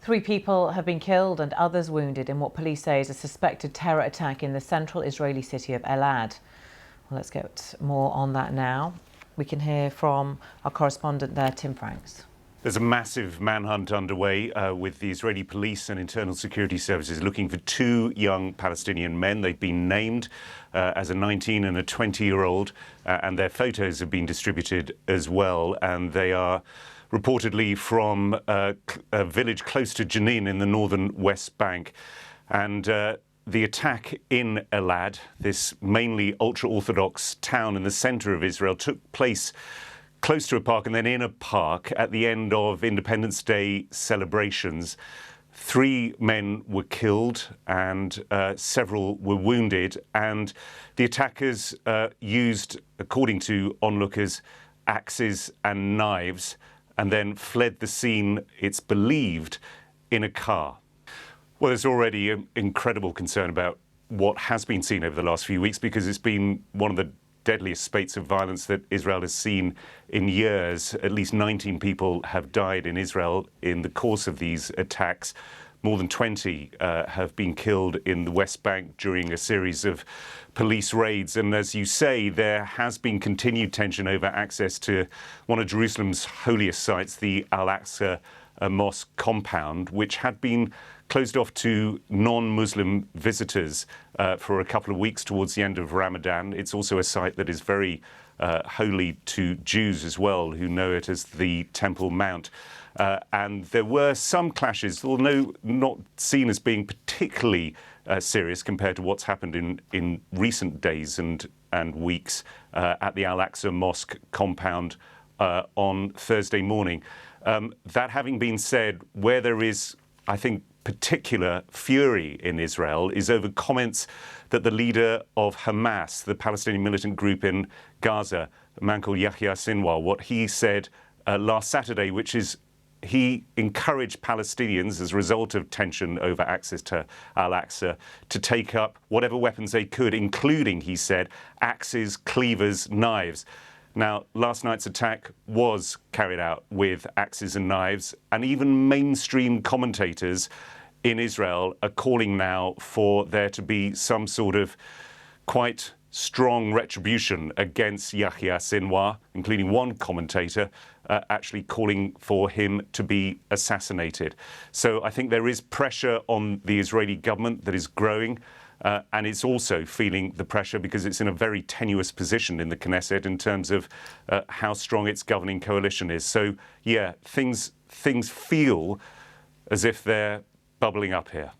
3 people have been killed and others wounded in what police say is a suspected terror attack in the central Israeli city of Elad. Well, let's get more on that now. We can hear from our correspondent there, Tim Franks. There's a massive manhunt underway with the Israeli police and internal security services looking for 2 young Palestinian men. They've been named as a 19 and a 20-year-old, and their photos have been distributed as well. And they are reportedly from a village close to Jenin in the northern West Bank. And the attack in Elad, this mainly ultra-Orthodox town in the center of Israel, took place close to a park and then in a park at the end of Independence Day celebrations. 3 men were killed and several were wounded, and the attackers used, according to onlookers, axes and knives and then fled the scene, it's believed, in a car. Well, there's already an incredible concern about what has been seen over the last few weeks, because it's been one of the deadliest spates of violence that Israel has seen in years. At least 19 people have died in Israel in the course of these attacks. More than 20 have been killed in the West Bank during a series of police raids. And as you say, there has been continued tension over access to one of Jerusalem's holiest sites, the Al-Aqsa mosque compound, which had been closed off to non-Muslim visitors for a couple of weeks towards the end of Ramadan. It's also a site that is very holy to Jews as well, who know it as the Temple Mount. And there were some clashes, although not seen as being particularly serious compared to what's happened in recent days and weeks at the Al-Aqsa mosque compound on Thursday morning. That having been said, where there is, I think, particular fury in Israel is over comments that the leader of Hamas, the Palestinian militant group in Gaza, a man called Yahya Sinwar, what he said last Saturday, which is he encouraged Palestinians, as a result of tension over access to Al-Aqsa, to take up whatever weapons they could, including, he said, axes, cleavers, knives. Now, last night's attack was carried out with axes and knives, and even mainstream commentators in Israel are calling now for there to be some sort of quite strong retribution against Yahya Sinwar, including one commentator actually calling for him to be assassinated. So I think there is pressure on the Israeli government that is growing. And it's also feeling the pressure because it's in a very tenuous position in the Knesset in terms of how strong its governing coalition is. So, yeah, things feel as if they're bubbling up here.